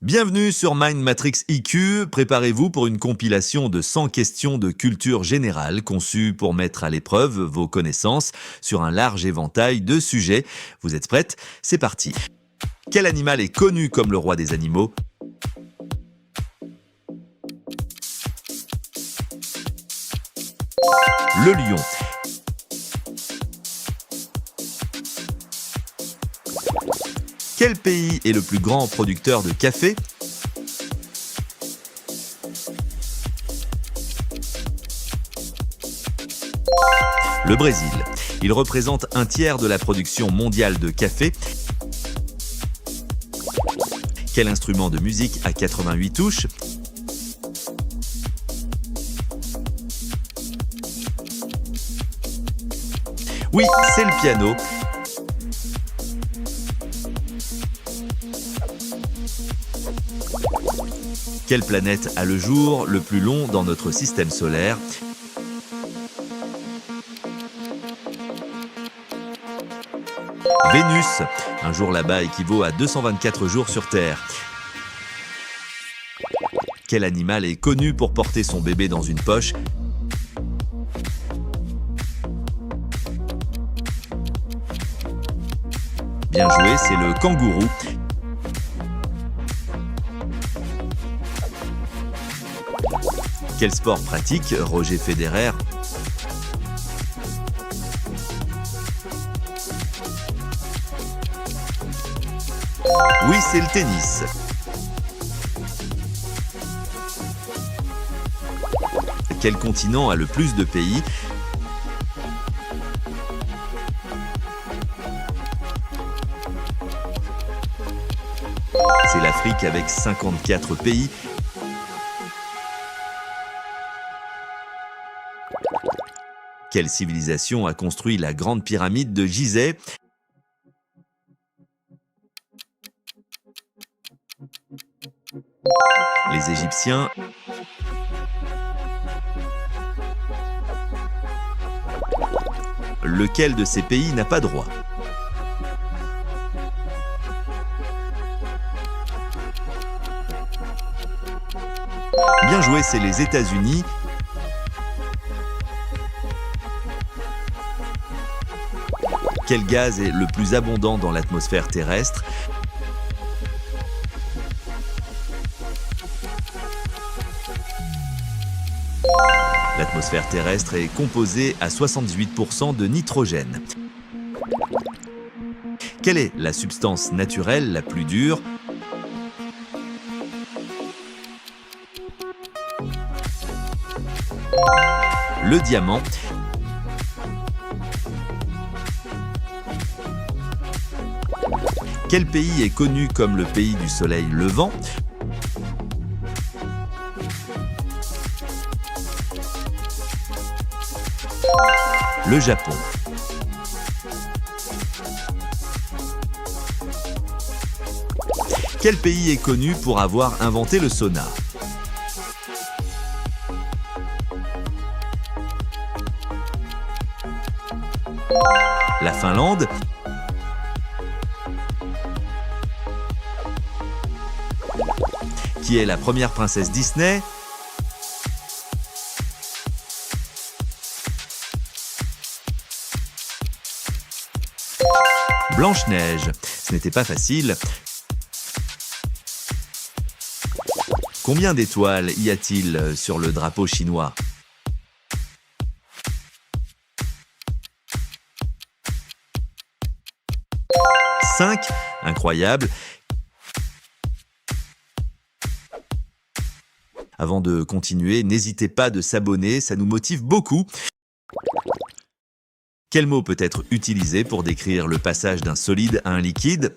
Bienvenue sur Mind Matrix IQ, préparez-vous pour une compilation de 100 questions de culture générale conçues pour mettre à l'épreuve vos connaissances sur un large éventail de sujets. Vous êtes prêtes? C'est parti. Quel animal est connu comme le roi des animaux? Le lion. Quel pays est le plus grand producteur de café? Le Brésil. Il représente un tiers de la production mondiale de café. Quel instrument de musique a 88 touches? Oui, c'est le piano. Quelle planète a le jour le plus long dans notre système solaire? Vénus. Un jour là-bas équivaut à 224 jours sur Terre. Quel animal est connu pour porter son bébé dans une poche? Bien joué, c'est le kangourou. Quel sport pratique Roger Federer? Oui, c'est le tennis. Quel continent a le plus de pays? C'est l'Afrique avec 54 pays. Quelle civilisation a construit la grande pyramide de Gizeh? Les Égyptiens. Lequel de ces pays n'a pas droit? Bien joué, c'est les États-Unis. Quel gaz est le plus abondant dans l'atmosphère terrestre? L'atmosphère terrestre est composée à 78% de nitrogène. Quelle est la substance naturelle la plus dure? Le diamant. Quel pays est connu comme le pays du soleil levant? Le Japon. Quel pays est connu pour avoir inventé le sauna? La Finlande. Qui est la première princesse Disney? Blanche-Neige. Ce n'était pas facile. Combien d'étoiles y a-t-il sur le drapeau chinois? 5. Incroyable. Avant de continuer, n'hésitez pas de s'abonner, ça nous motive beaucoup. Quel mot peut être utilisé pour décrire le passage d'un solide à un liquide?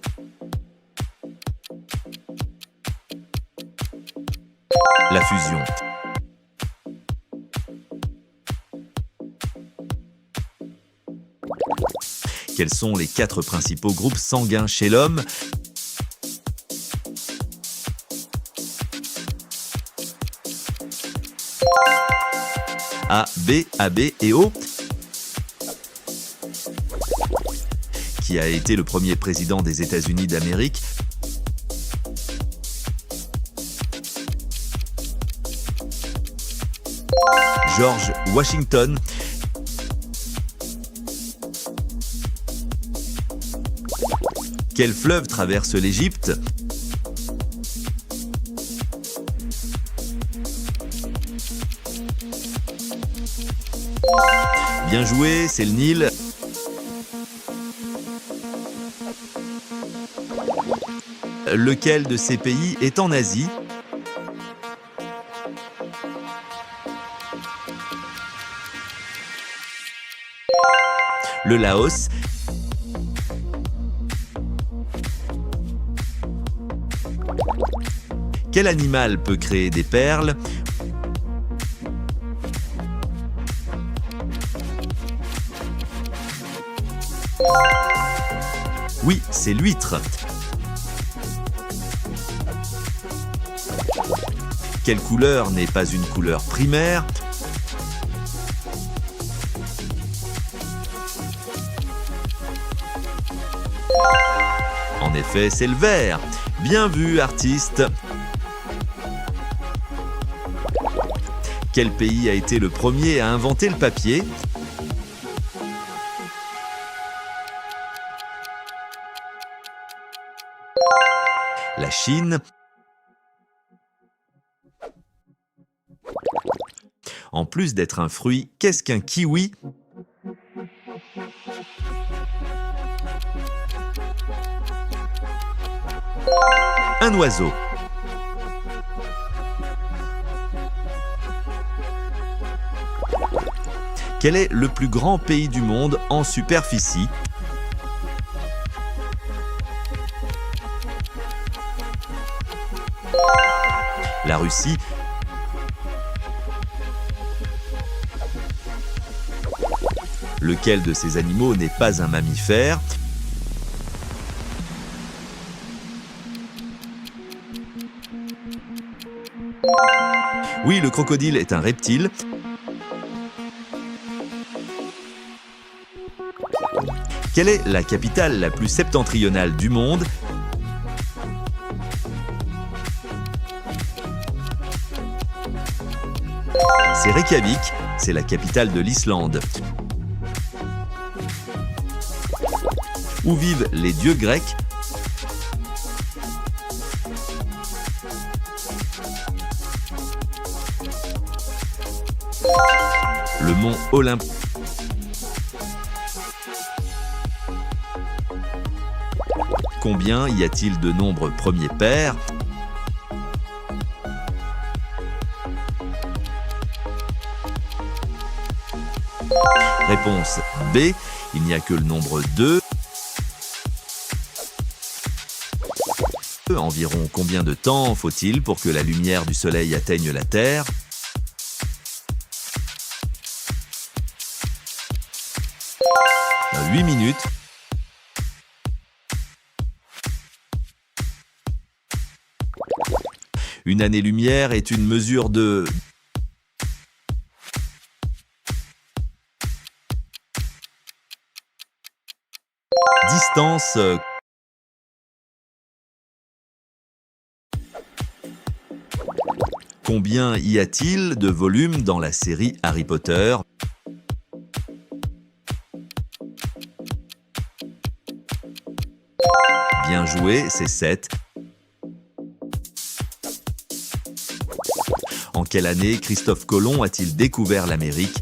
La fusion. Quels sont les 4 principaux groupes sanguins chez l'homme? A, B, AB et O. Qui a été le premier président des États-Unis d'Amérique? George Washington. Quel fleuve traverse l'Égypte? Bien joué, c'est le Nil. Lequel de ces pays est en Asie? Le Laos. Quel animal peut créer des perles? Oui, c'est l'huître. Quelle couleur n'est pas une couleur primaire? En effet, c'est le vert. Bien vu, artiste. Quel pays a été le premier à inventer le papier? La Chine. En plus d'être un fruit, qu'est-ce qu'un kiwi? Un oiseau. Quel est le plus grand pays du monde en superficie? La Russie. Lequel de ces animaux n'est pas un mammifère? Oui, le crocodile est un reptile. Quelle est la capitale la plus septentrionale du monde? C'est Reykjavik, c'est la capitale de l'Islande. Où vivent les dieux grecs? Le mont Olympe. Combien y a-t-il de nombres premiers pairs? Réponse B, il n'y a que le nombre 2. Environ combien de temps faut-il pour que la lumière du soleil atteigne la Terre? « 8 minutes. Une année-lumière est une mesure de... distance. Combien y a-t-il de volumes dans la série Harry Potter? Bien joué, c'est 7. En quelle année Christophe Colomb a-t-il découvert l'Amérique?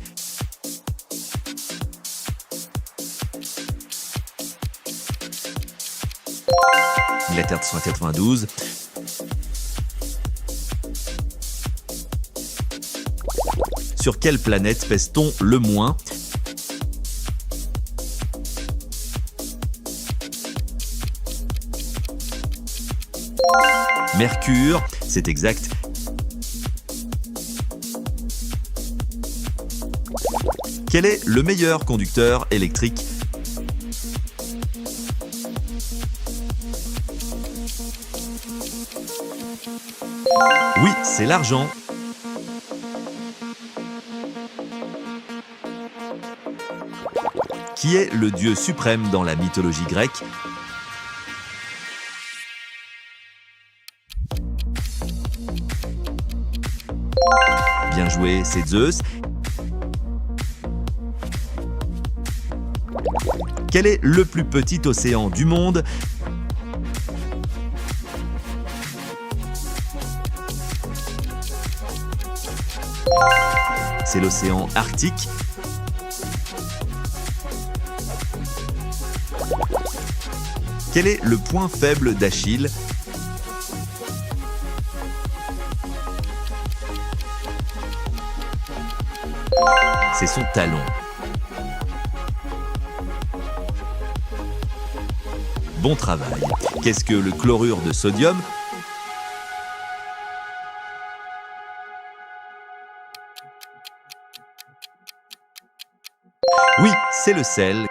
« 1492. Sur quelle planète pèse-t-on le moins? Mercure, c'est exact. Quel est le meilleur conducteur électrique? Oui, c'est l'argent. Qui est le dieu suprême dans la mythologie grecque? Bien joué, c'est Zeus. Quel est le plus petit océan du monde? C'est l'océan Arctique. Quel est le point faible d'Achille? C'est son talon. Bon travail. Qu'est-ce que le chlorure de sodium? Oui, c'est le sel.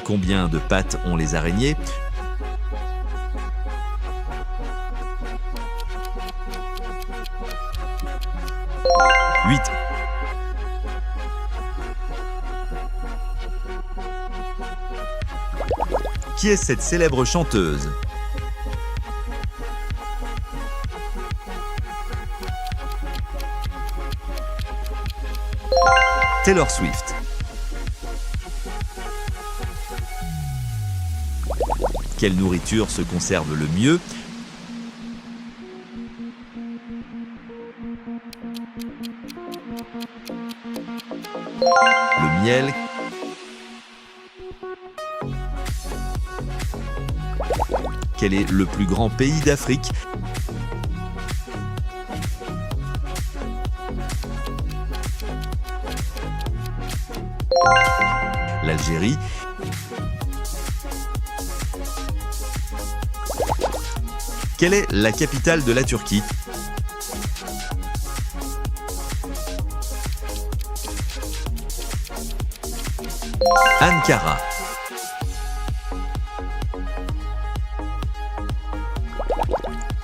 Combien de pattes ont les araignées? Huit. Qui est cette célèbre chanteuse? Taylor Swift. Quelle nourriture se conserve le mieux? Le miel. Quel est le plus grand pays d'Afrique? L'Algérie. Quelle est la capitale de la Turquie? Ankara.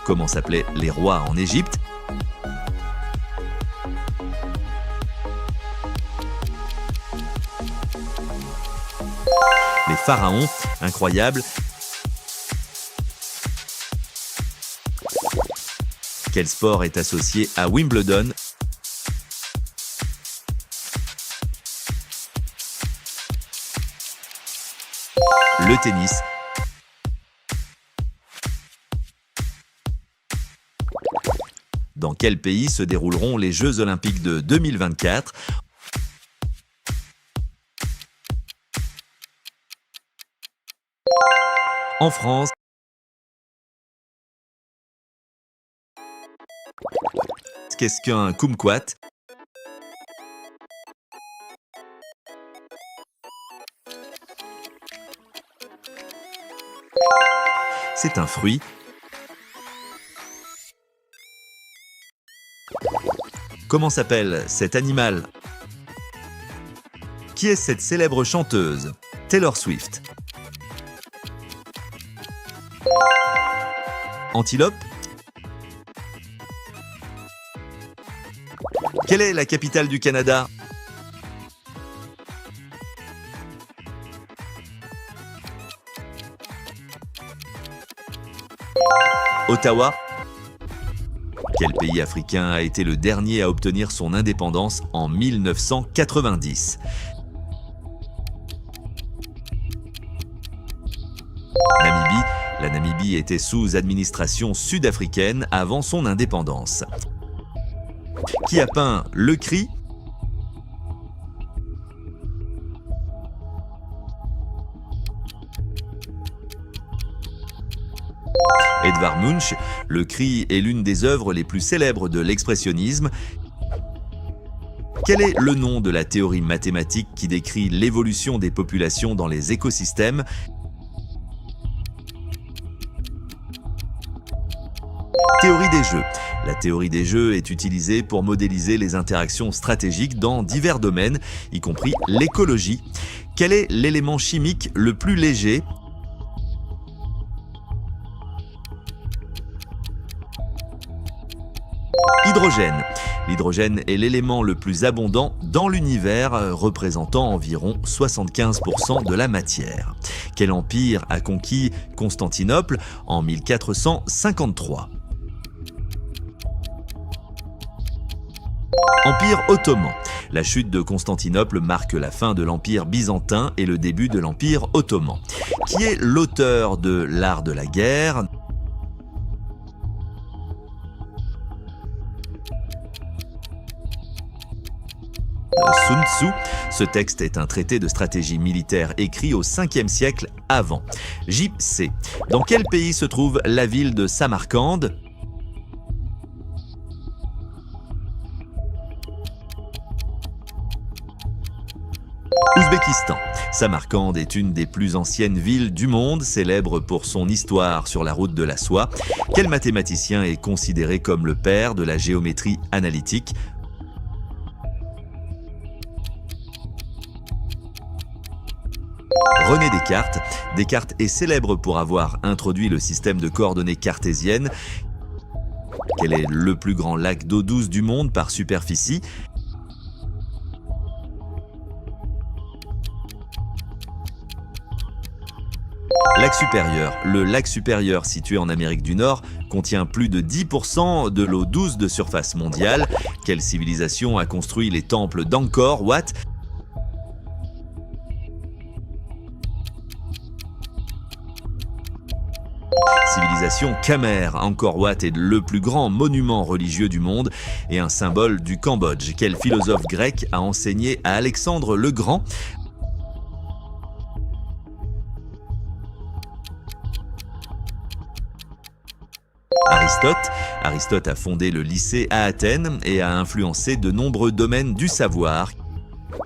Comment s'appelaient les rois en Égypte? Les pharaons, incroyable. Quel sport est associé à Wimbledon? Le tennis. Dans quel pays se dérouleront les Jeux Olympiques de 2024? En France. Qu'est-ce qu'un kumquat? C'est un fruit. Comment s'appelle cet animal? Qui est cette célèbre chanteuse? Taylor Swift. Antilope. Quelle est la capitale du Canada? Ottawa. Quel pays africain a été le dernier à obtenir son indépendance en 1990? Namibie. La Namibie était sous administration sud-africaine avant son indépendance. Qui a peint Le Cri? Edvard Munch. Le Cri est l'une des œuvres les plus célèbres de l'expressionnisme. Quel est le nom de la théorie mathématique qui décrit l'évolution des populations dans les écosystèmes? Théorie des jeux. La théorie des jeux est utilisée pour modéliser les interactions stratégiques dans divers domaines, y compris l'écologie. Quel est l'élément chimique le plus léger? Hydrogène. L'hydrogène est l'élément le plus abondant dans l'univers, représentant environ 75% de la matière. Quel empire a conquis Constantinople en 1453? L'Empire ottoman. La chute de Constantinople marque la fin de l'Empire byzantin et le début de l'Empire ottoman. Qui est l'auteur de L'Art de la guerre ? Sun Tzu. Ce texte est un traité de stratégie militaire écrit au 5e siècle avant. JC. Dans quel pays se trouve la ville de Samarcande ? Ouzbékistan. Samarcande est une des plus anciennes villes du monde, célèbre pour son histoire sur la route de la soie. Quel mathématicien est considéré comme le père de la géométrie analytique ? René Descartes. Descartes est célèbre pour avoir introduit le système de coordonnées cartésiennes. Quel est le plus grand lac d'eau douce du monde par superficie ? Lac supérieur. Le lac supérieur, situé en Amérique du Nord, contient plus de 10% de l'eau douce de surface mondiale. Quelle civilisation a construit les temples d'Angkor Wat ? Civilisation Khmer. Angkor Wat est le plus grand monument religieux du monde et un symbole du Cambodge. Quel philosophe grec a enseigné à Alexandre le Grand ? Aristote. Aristote a fondé le lycée à Athènes et a influencé de nombreux domaines du savoir.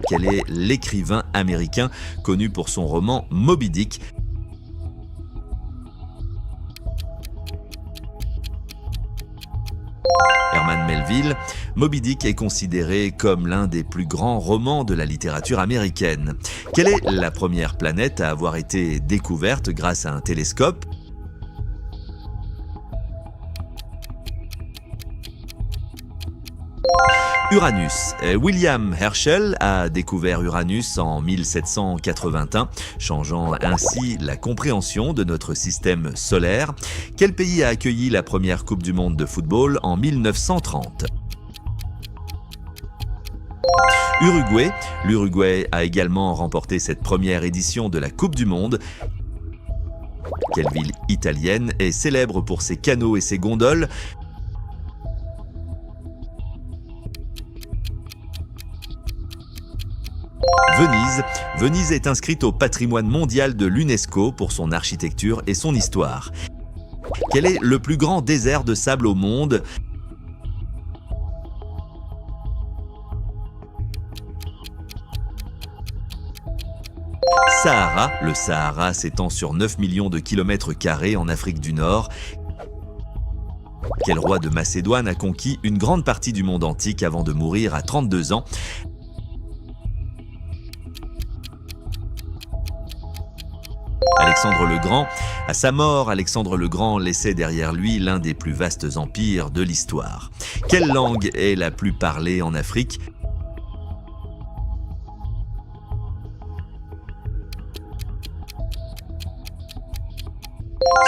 Quel est l'écrivain américain connu pour son roman Moby Dick ? Herman Melville. Moby Dick est considéré comme l'un des plus grands romans de la littérature américaine. Quelle est la première planète à avoir été découverte grâce à un télescope ? Uranus. William Herschel a découvert Uranus en 1781, changeant ainsi la compréhension de notre système solaire. Quel pays a accueilli la première Coupe du monde de football en 1930 ? Uruguay. L'Uruguay a également remporté cette première édition de la Coupe du monde. Quelle ville italienne est célèbre pour ses canaux et ses gondoles ? Venise. Venise est inscrite au patrimoine mondial de l'UNESCO pour son architecture et son histoire. Quel est le plus grand désert de sable au monde ? Sahara. Le Sahara s'étend sur 9 millions de kilomètres carrés en Afrique du Nord. Quel roi de Macédoine a conquis une grande partie du monde antique avant de mourir à 32 ans ? Alexandre le Grand. À sa mort, Alexandre le Grand laissait derrière lui l'un des plus vastes empires de l'histoire. Quelle langue est la plus parlée en Afrique ?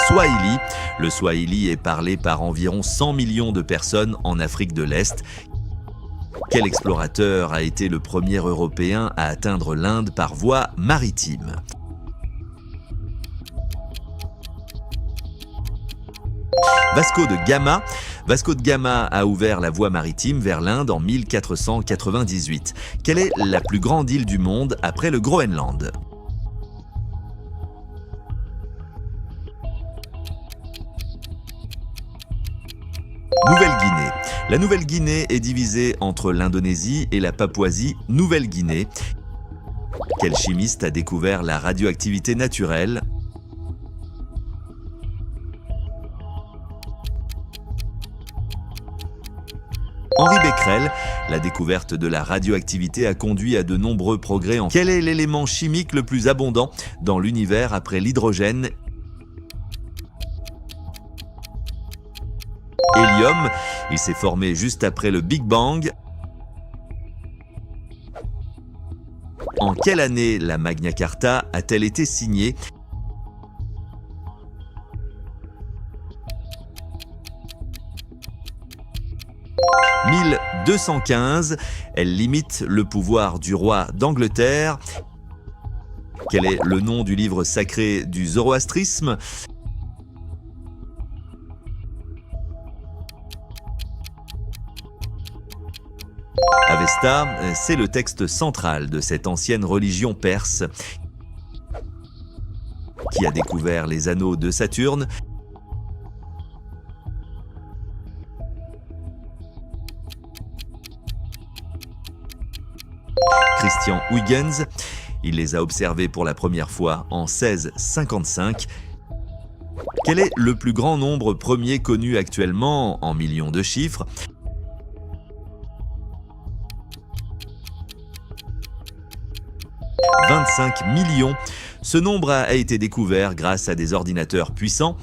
Swahili. Le Swahili est parlé par environ 100 millions de personnes en Afrique de l'Est. Quel explorateur a été le premier Européen à atteindre l'Inde par voie maritime ? Vasco de Gama. Vasco de Gama a ouvert la voie maritime vers l'Inde en 1498. Quelle est la plus grande île du monde après le Groenland ? Nouvelle-Guinée. La Nouvelle-Guinée est divisée entre l'Indonésie et la Papouasie-Nouvelle-Guinée. Quel chimiste a découvert la radioactivité naturelle ? Henri Becquerel. La découverte de la radioactivité a conduit à de nombreux progrès en... Quel est l'élément chimique le plus abondant dans l'univers après l'hydrogène ? Hélium. Il s'est formé juste après le Big Bang. En quelle année la Magna Carta a-t-elle été signée ? 1215. Elle limite le pouvoir du roi d'Angleterre. Quel est le nom du livre sacré du zoroastrisme? Avesta, c'est le texte central de cette ancienne religion perse qui a découvert les anneaux de Saturne. Christian Huygens, il les a observés pour la première fois en 1655. Quel est le plus grand nombre premier connu actuellement en millions de chiffres? « 25 millions ». Ce nombre a été découvert grâce à des ordinateurs puissants.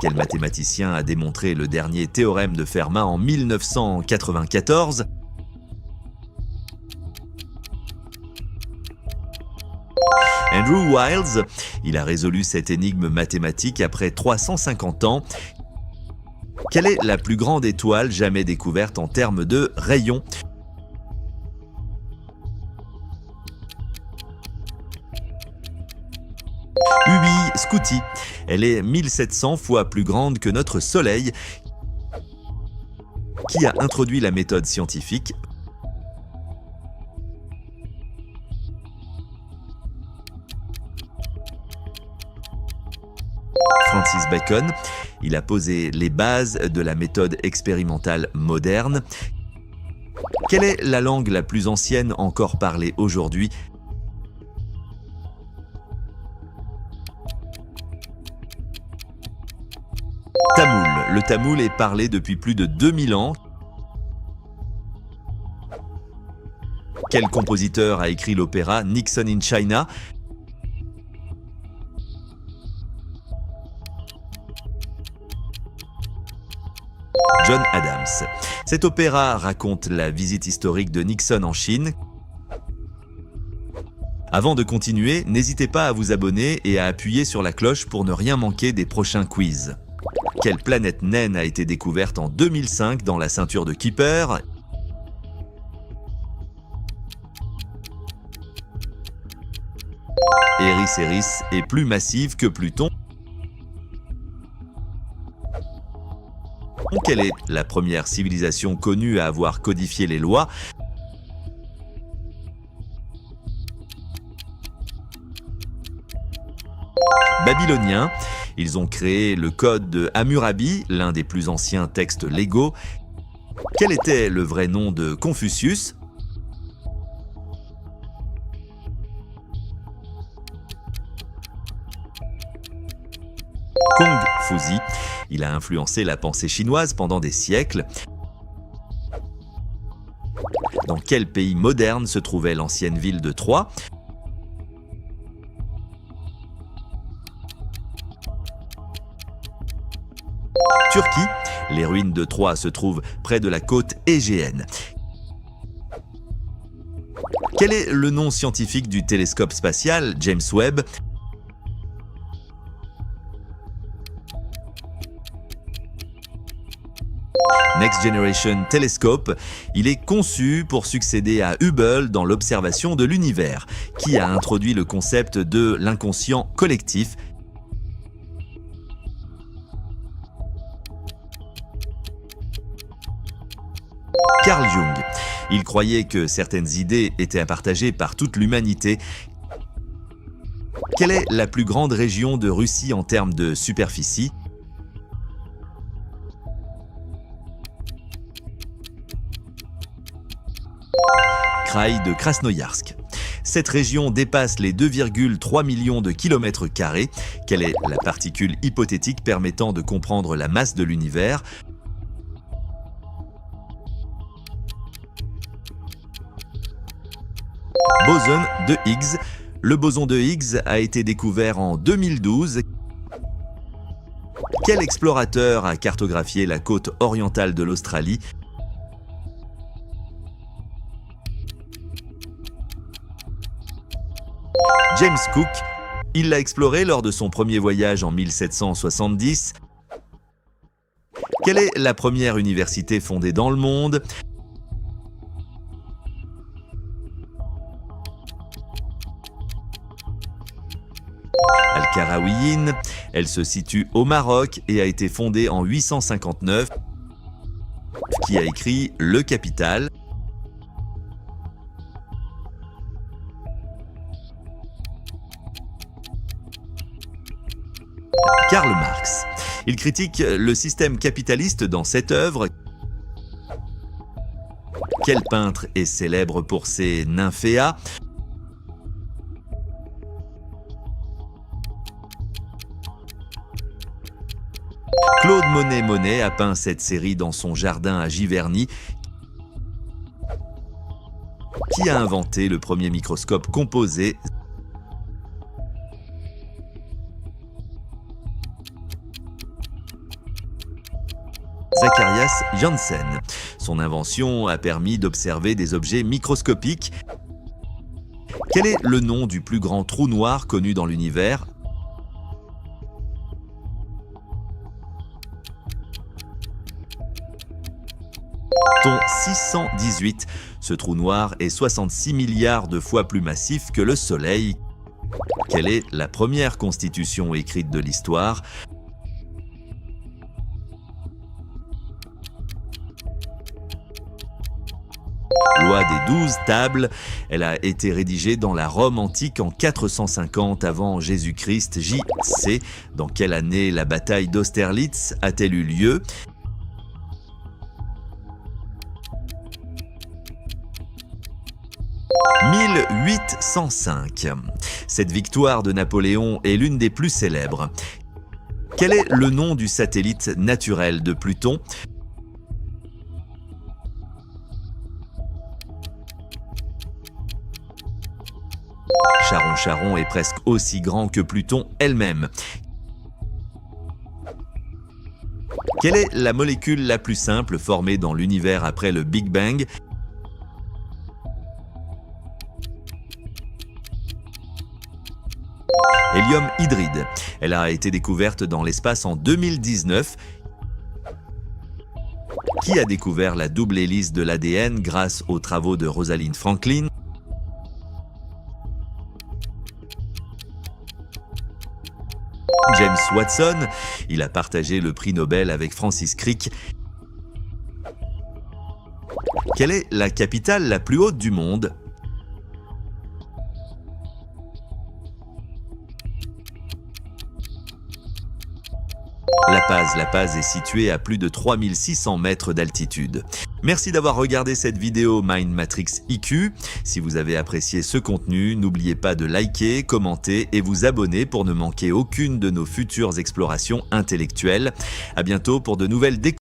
Quel mathématicien a démontré le dernier théorème de Fermat en 1994? Andrew Wiles, il a résolu cette énigme mathématique après 350 ans. Quelle est la plus grande étoile jamais découverte en termes de rayons? Ui Scuti, elle est 1700 fois plus grande que notre Soleil. Qui a introduit la méthode scientifique? Francis Bacon, il a posé les bases de la méthode expérimentale moderne. Quelle est la langue la plus ancienne encore parlée aujourd'hui? Tamoul. Le tamoul est parlé depuis plus de 2000 ans. Quel compositeur a écrit l'opéra Nixon in China? John Adams. Cet opéra raconte la visite historique de Nixon en Chine. Avant de continuer, n'hésitez pas à vous abonner et à appuyer sur la cloche pour ne rien manquer des prochains quiz. Quelle planète naine a été découverte en 2005 dans la ceinture de Kuiper? Eris est plus massive que Pluton. Quelle est la première civilisation connue à avoir codifié les lois? Babyloniens. Ils ont créé le code de Hammurabi, l'un des plus anciens textes légaux. Quel était le vrai nom de Confucius? Kong-Fuzi. Il a influencé la pensée chinoise pendant des siècles. Dans quel pays moderne se trouvait l'ancienne ville de Troie? Turquie. Les ruines de Troie se trouvent près de la côte égéenne. Quel est le nom scientifique du télescope spatial James Webb? Next Generation Telescope, il est conçu pour succéder à Hubble dans l'observation de l'univers, qui a introduit le concept de l'inconscient collectif. Carl Jung, il croyait que certaines idées étaient à partager par toute l'humanité. Quelle est la plus grande région de Russie en termes de superficie? Kraï de Krasnoïarsk. Cette région dépasse les 2,3 millions de kilomètres carrés. Quelle est la particule hypothétique permettant de comprendre la masse de l'univers? Boson de Higgs. Le boson de Higgs a été découvert en 2012. Quel explorateur a cartographié la côte orientale de l'Australie? James Cook, il l'a exploré lors de son premier voyage en 1770. Quelle est la première université fondée dans le monde? Al-Qarawiyyin. Elle se situe au Maroc et a été fondée en 859. Qui a écrit Le Capital? Karl Marx. Il critique le système capitaliste dans cette œuvre. Quel peintre est célèbre pour ses nymphéas? Claude Monet a peint cette série dans son jardin à Giverny. Qui a inventé le premier microscope composé? Zacharias Janssen. Son invention a permis d'observer des objets microscopiques. Quel est le nom du plus grand trou noir connu dans l'univers? Ton 618. Ce trou noir est 66 milliards de fois plus massif que le Soleil. Quelle est la première constitution écrite de l'histoire? Loi des 12 tables. Elle a été rédigée dans la Rome antique en 450 avant Jésus-Christ, J.C. Dans quelle année la bataille d'Austerlitz a-t-elle eu lieu? « 1805 ». Cette victoire de Napoléon est l'une des plus célèbres. Quel est le nom du satellite naturel de Pluton? Charon est presque aussi grand que Pluton elle-même. Quelle est la molécule la plus simple formée dans l'univers après le Big Bang? Hélium hydride. Elle a été découverte dans l'espace en 2019. Qui a découvert la double hélice de l'ADN grâce aux travaux de Rosalind Franklin? James Watson. Il a partagé le prix Nobel avec Francis Crick. Quelle est la capitale la plus haute du monde? La Paz est située à plus de 3600 mètres d'altitude. Merci d'avoir regardé cette vidéo Mind Matrix IQ. Si vous avez apprécié ce contenu, n'oubliez pas de liker, commenter et vous abonner pour ne manquer aucune de nos futures explorations intellectuelles. À bientôt pour de nouvelles découvertes.